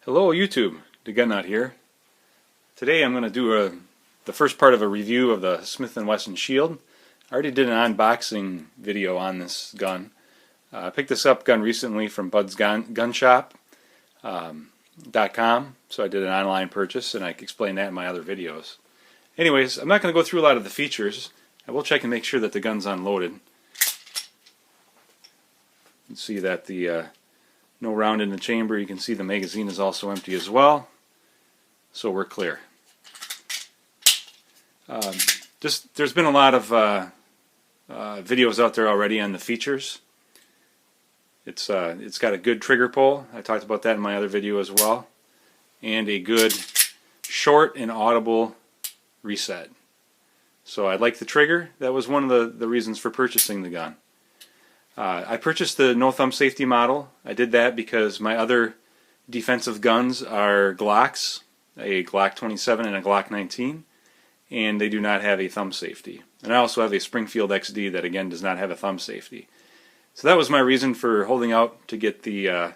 Hello YouTube, the Gun Nut here. Today I'm going to do the first part of a review of the Smith Wesson Shield. I already did an unboxing video on this gun. I picked this gun recently from budsgunshop.com, so I did an online purchase and I explained that in my other videos. Anyways, I'm not going to go through a lot of the features. I will check and make sure that the gun's unloaded. You can see that the no round in the chamber. You can see the magazine is also empty as well, so we're clear. There's been a lot of videos out there already on the features. It's got a good trigger pull. I talked about that in my other video as well, and a good short and audible reset. So I like the trigger. That was one of the reasons for purchasing the gun. I purchased the no thumb safety model. I did that because my other defensive guns are Glocks, a Glock 27 and a Glock 19, and they do not have a thumb safety. And I also have a Springfield XD that again does not have a thumb safety. So that was my reason for holding out to get the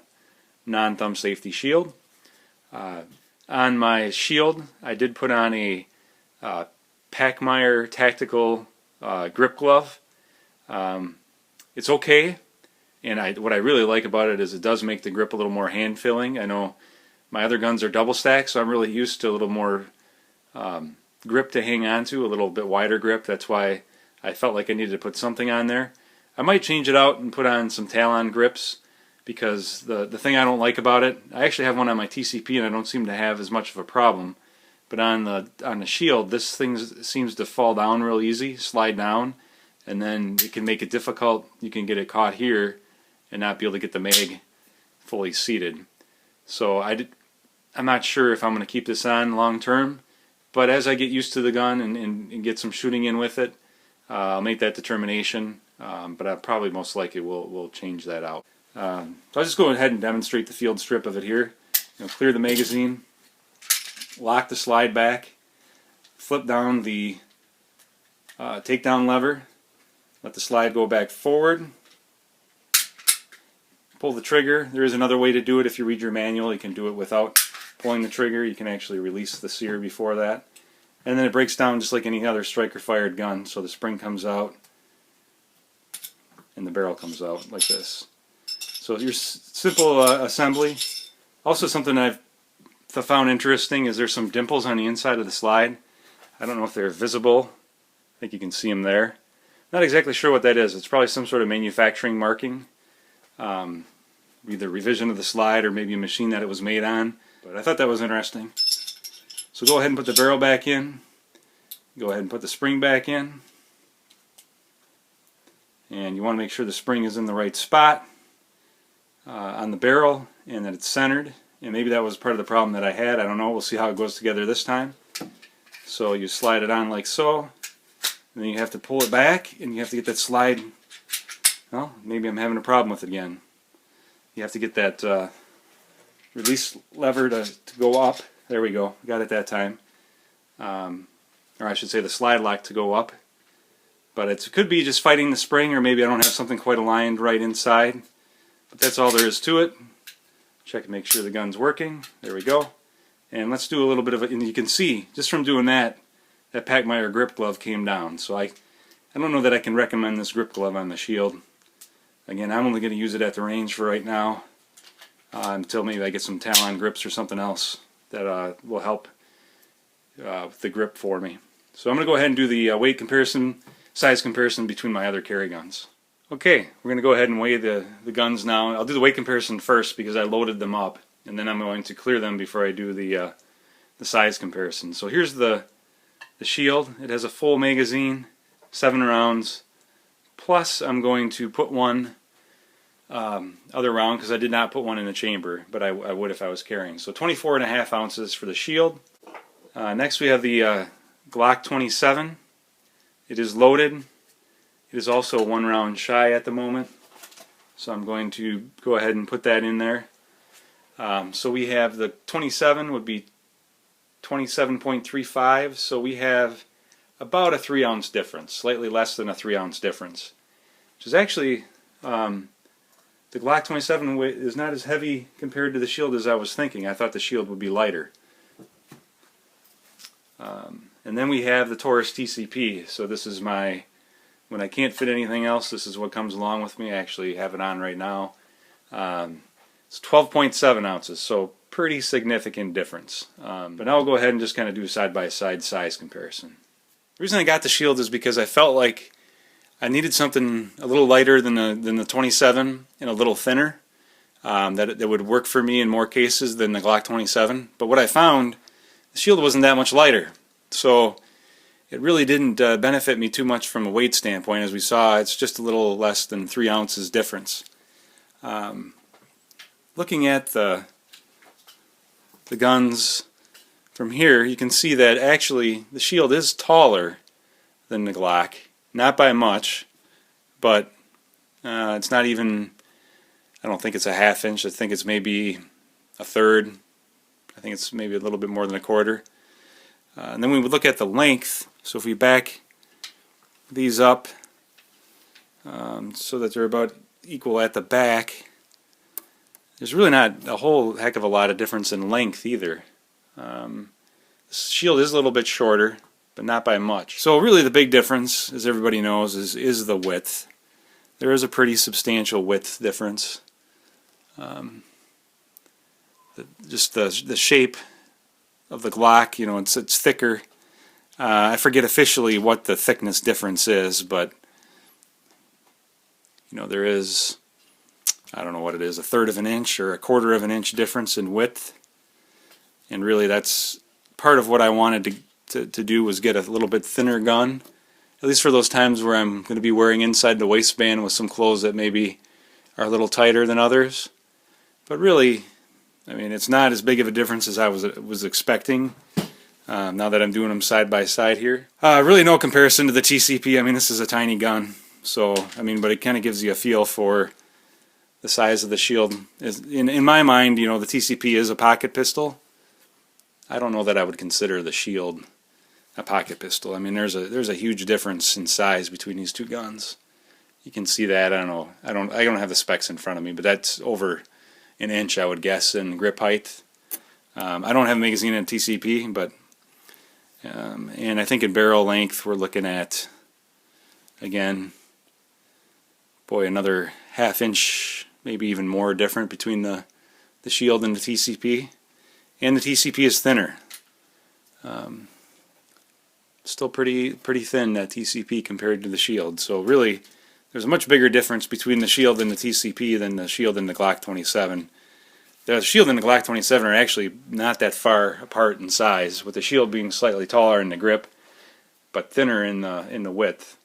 non-thumb safety shield. On my shield I did put on a Pachmayr tactical grip glove. It's okay, and what I really like about it is it does make the grip a little more hand-filling. I know my other guns are double stacked, so I'm really used to a little more grip to hang on to, a little bit wider grip. That's why I felt like I needed to put something on there. I might change it out and put on some Talon grips, because the thing I don't like about it, I actually have one on my TCP and I don't seem to have as much of a problem, but on the shield, this thing seems to fall down real easy, slide down, and then it can make it difficult. You can get it caught here and not be able to get the mag fully seated. So I'm not sure if I'm going to keep this on long term, but as I get used to the gun and get some shooting in with it, I'll make that determination, but I probably most likely will change that out. So I'll just go ahead and demonstrate the field strip of it here. Clear the magazine, lock the slide back, flip down the takedown lever, let the slide go back forward, pull the trigger. There is another way to do it. If you read your manual, you can do it without pulling the trigger. You can actually release the sear before that. And then it breaks down just like any other striker-fired gun. So the spring comes out and the barrel comes out like this. So your simple assembly. Also, something I've found interesting is there's some dimples on the inside of the slide. I don't know if they're visible. I think you can see them there. Not exactly sure what that is. It's probably some sort of manufacturing marking. Either revision of the slide or maybe a machine that it was made on. But I thought that was interesting. So go ahead and put the barrel back in. Go ahead and put the spring back in. And you want to make sure the spring is in the right spot on the barrel and that it's centered. And maybe that was part of the problem that I had. I don't know. We'll see how it goes together this time. So you slide it on like so. And then you have to pull it back, and you have to get that slide. Well, maybe I'm having a problem with it again. You have to get that release lever to go up. There we go. Got it that time. Or I should say the slide lock to go up. But it could be just fighting the spring, or maybe I don't have something quite aligned right inside. But that's all there is to it. Check and make sure the gun's working. There we go. And let's do a little bit of it. And you can see, just from doing that Pachmayr grip glove came down. So I don't know that I can recommend this grip glove on the shield. Again, I'm only going to use it at the range for right now, until maybe I get some Talon grips or something else that will help with the grip for me. So I'm going to go ahead and do the weight comparison, size comparison between my other carry guns. Okay, we're going to go ahead and weigh the guns now. I'll do the weight comparison first because I loaded them up, and then I'm going to clear them before I do the size comparison. So here's the shield. It has a full magazine, 7 rounds, plus I'm going to put one other round because I did not put one in the chamber, but I would if I was carrying. So 24.5 ounces for the shield. Next we have the Glock 27. It is loaded. It is also 1 round shy at the moment, so I'm going to go ahead and put that in there. So we have the 27 would be 27.35, so we have about a 3 ounce difference, slightly less than a 3 ounce difference, which is actually The Glock 27 weight is not as heavy compared to the Shield as I was thinking. I thought the Shield would be lighter. And then we have the Taurus TCP. So this is my, when I can't fit anything else, this is what comes along with me. I actually have it on right now. It's 12.7 ounces, so pretty significant difference. But now we'll go ahead and just kind of do a side-by-side size comparison. The reason I got the Shield is because I felt like I needed something a little lighter than the 27 and a little thinner. That would work for me in more cases than the Glock 27. But what I found, the Shield wasn't that much lighter. So it really didn't benefit me too much from a weight standpoint. As we saw, it's just a little less than 3 ounces difference. Looking at the guns from here, you can see that actually the Shield is taller than the Glock. Not by much, but it's not even, I don't think it's a half inch. I think it's maybe a third. I think it's maybe a little bit more than a quarter. And then we would look at the length. So if we back these up so that they're about equal at the back, there's really not a whole heck of a lot of difference in length either. The Shield is a little bit shorter, but not by much. So really the big difference, as everybody knows, is the width. There is a pretty substantial width difference. Just the shape of the Glock, you know, it's thicker. I forget officially what the thickness difference is, but you know, there is, I don't know what it is, 1/3 of an inch or 1/4 of an inch difference in width. And really that's part of what I wanted to do, was get a little bit thinner gun, at least for those times where I'm going to be wearing inside the waistband with some clothes that maybe are a little tighter than others. But really, I mean, it's not as big of a difference as I was expecting. Now that I'm doing them side by side here, really no comparison to the TCP. I mean, this is a tiny gun, so I mean, but it kind of gives you a feel for the size of the Shield. In my mind, you know, the TCP is a pocket pistol. I don't know that I would consider the Shield a pocket pistol. I mean, there's a huge difference in size between these two guns. You can see that. I don't know. I don't have the specs in front of me, but that's over an inch, I would guess, in grip height. I don't have a magazine in TCP, but and I think in barrel length we're looking at, again, boy, another ½ inch, maybe even more different between the Shield and the TCP. And the TCP is thinner. Still pretty thin, that TCP, compared to the Shield. So really, there's a much bigger difference between the Shield and the TCP than the Shield and the Glock 27. The Shield and the Glock 27 are actually not that far apart in size, with the Shield being slightly taller in the grip, but thinner in the width.